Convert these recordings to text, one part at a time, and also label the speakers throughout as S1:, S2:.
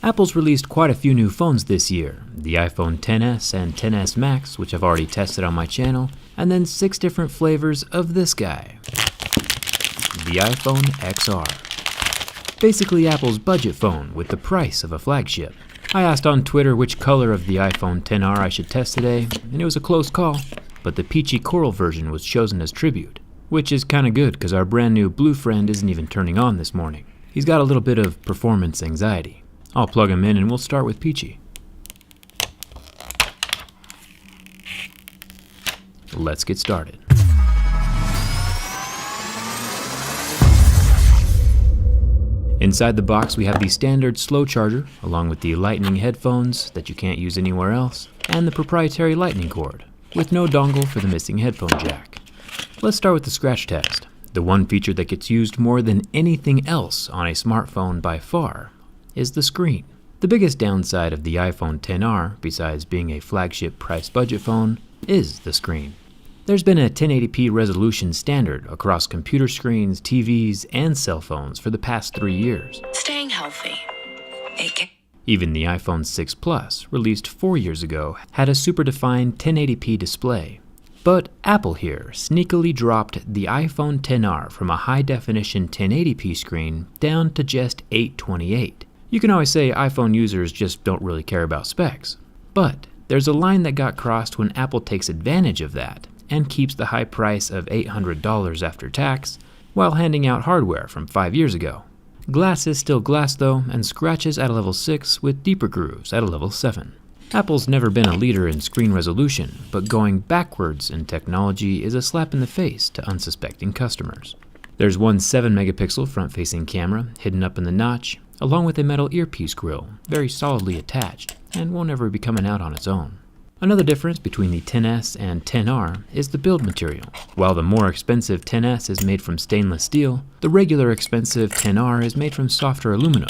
S1: Apple's released quite a few new phones this year. The iPhone XS and XS Max, which I've already tested on my channel, and then 6 different flavors of this guy, the iPhone XR. Basically Apple's budget phone with the price of a flagship. I asked on Twitter which color of the iPhone XR I should test today, and it was a close call, but the peachy coral version was chosen as tribute, which is kinda good because our brand new blue friend isn't even turning on this morning. He's got a little bit of performance anxiety. I'll plug him in and we'll start with Peachy. Let's get started. Inside the box we have the standard slow charger, along with the lightning headphones that you can't use anywhere else, and the proprietary lightning cord, with no dongle for the missing headphone jack. Let's start with the scratch test. The one feature that gets used more than anything else on a smartphone by far is the screen. The biggest downside of the iPhone XR, besides being a flagship price budget phone, is the screen. There's been a 1080p resolution standard across computer screens, TVs, and cell phones for the past 3 years.
S2: Staying healthy.
S1: Even the iPhone 6 Plus, released 4 years ago, had a super defined 1080p display. But Apple here sneakily dropped the iPhone XR from a high definition 1080p screen down to just 828. You can always say iPhone users just don't really care about specs. But there's a line that got crossed when Apple takes advantage of that and keeps the high price of $800 after tax while handing out hardware from 5 years ago. Glass is still glass though, and scratches at a level 6 with deeper grooves at a level 7. Apple's never been a leader in screen resolution, but going backwards in technology is a slap in the face to unsuspecting customers. There's one 7-megapixel front-facing camera hidden up in the notch, along with a metal earpiece grill, very solidly attached, and won't ever be coming out on its own. Another difference between the XS and XR is the build material. While the more expensive XS is made from stainless steel, the regular expensive XR is made from softer aluminum.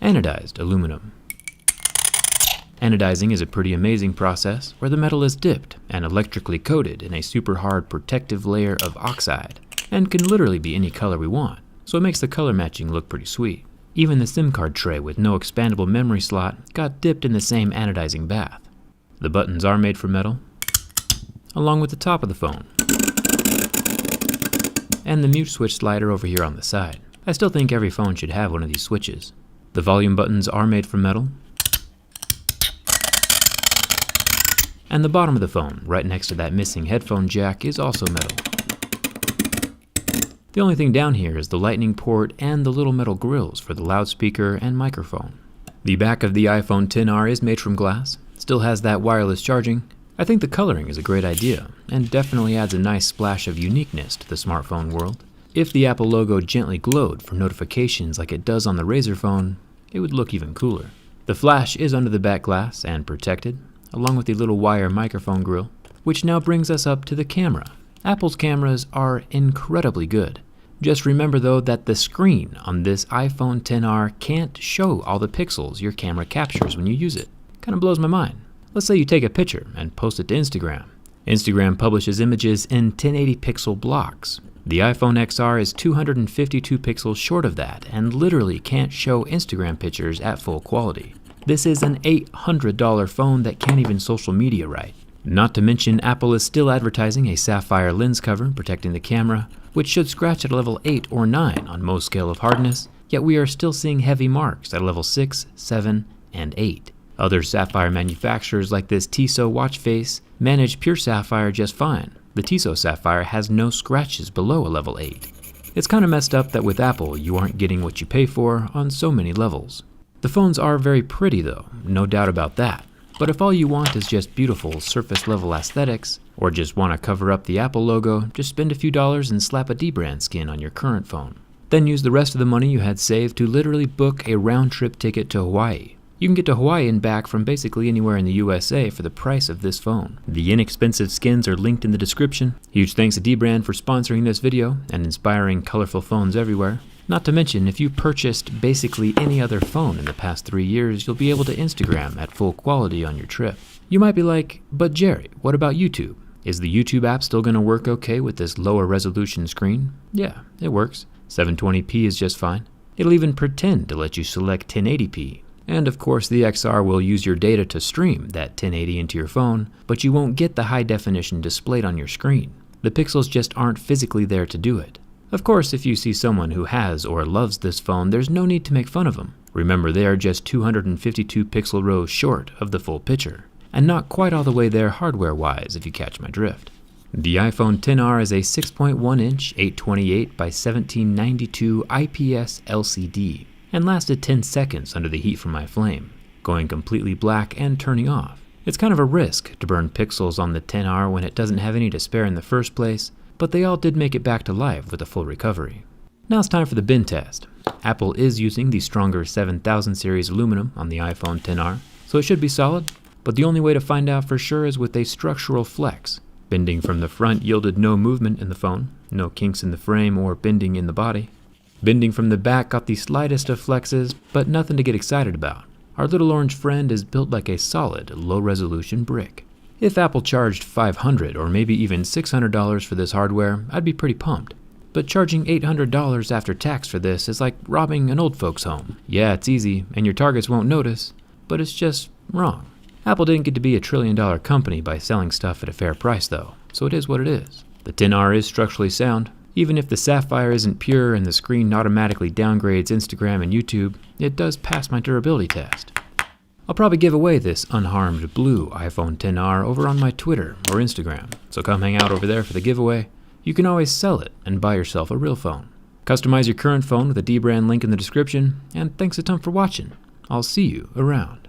S1: Anodized aluminum. Anodizing is a pretty amazing process where the metal is dipped and electrically coated in a super hard protective layer of oxide, and can literally be any color we want, so it makes the color matching look pretty sweet. Even the SIM card tray with no expandable memory slot got dipped in the same anodizing bath. The buttons are made from metal, along with the top of the phone, and the mute switch slider over here on the side. I still think every phone should have one of these switches. The volume buttons are made from metal, and the bottom of the phone, right next to that missing headphone jack, is also metal. The only thing down here is the lightning port and the little metal grills for the loudspeaker and microphone. The back of the iPhone XR is made from glass, still has that wireless charging. I think the coloring is a great idea, and definitely adds a nice splash of uniqueness to the smartphone world. If the Apple logo gently glowed for notifications like it does on the Razr phone, it would look even cooler. The flash is under the back glass and protected, along with the little wire microphone grill, which now brings us up to the camera. Apple's cameras are incredibly good. Just remember though that the screen on this iPhone XR can't show all the pixels your camera captures when you use it. Kinda blows my mind. Let's say you take a picture and post it to Instagram. Instagram publishes images in 1080 pixel blocks. The iPhone XR is 252 pixels short of that and literally can't show Instagram pictures at full quality. This is an $800 phone that can't even social media right. Not to mention Apple is still advertising a sapphire lens cover protecting the camera, which should scratch at a level 8 or 9 on most scale of hardness, yet we are still seeing heavy marks at a level 6, 7, and 8. Other sapphire manufacturers like this Tissot watch face manage pure sapphire just fine. The Tissot sapphire has no scratches below a level 8. It's kinda messed up that with Apple you aren't getting what you pay for on so many levels. The phones are very pretty though, no doubt about that. But if all you want is just beautiful surface level aesthetics, or just want to cover up the Apple logo, just spend a few dollars and slap a D-brand skin on your current phone. Then use the rest of the money you had saved to literally book a round-trip ticket to Hawaii. You can get to Hawaii and back from basically anywhere in the USA for the price of this phone. The inexpensive skins are linked in the description. Huge thanks to D-Brand for sponsoring this video and inspiring colorful phones everywhere. Not to mention, if you purchased basically any other phone in the past 3 years, you'll be able to Instagram at full quality on your trip. You might be like, but Jerry, what about YouTube? Is the YouTube app still going to work okay with this lower resolution screen? Yeah, it works. 720p is just fine. It'll even pretend to let you select 1080p. And of course the XR will use your data to stream that 1080 into your phone, but you won't get the high definition displayed on your screen. The pixels just aren't physically there to do it. Of course, if you see someone who has or loves this phone, there's no need to make fun of them. Remember, they are just 252 pixel rows short of the full picture, and not quite all the way there hardware-wise if you catch my drift. The iPhone XR is a 6.1-inch 828 by 1792 IPS LCD and lasted 10 seconds under the heat from my flame, going completely black and turning off. It's kind of a risk to burn pixels on the XR when it doesn't have any to spare in the first place, but they all did make it back to life with a full recovery. Now it's time for the bin test. Apple is using the stronger 7000 series aluminum on the iPhone XR, so it should be solid, but the only way to find out for sure is with a structural flex. Bending from the front yielded no movement in the phone, no kinks in the frame or bending in the body. Bending from the back got the slightest of flexes, but nothing to get excited about. Our little orange friend is built like a solid, low-resolution brick. If Apple charged $500 or maybe even $600 for this hardware, I'd be pretty pumped. But charging $800 after tax for this is like robbing an old folks' home. Yeah, it's easy, and your targets won't notice, but it's just wrong. Apple didn't get to be a trillion-dollar company by selling stuff at a fair price though, so it is what it is. The XR is structurally sound. Even if the sapphire isn't pure and the screen automatically downgrades Instagram and YouTube, it does pass my durability test. I'll probably give away this unharmed blue iPhone XR over on my Twitter or Instagram, so come hang out over there for the giveaway. You can always sell it and buy yourself a real phone. Customize your current phone with a dbrand link in the description, and thanks a ton for watching. I'll see you around.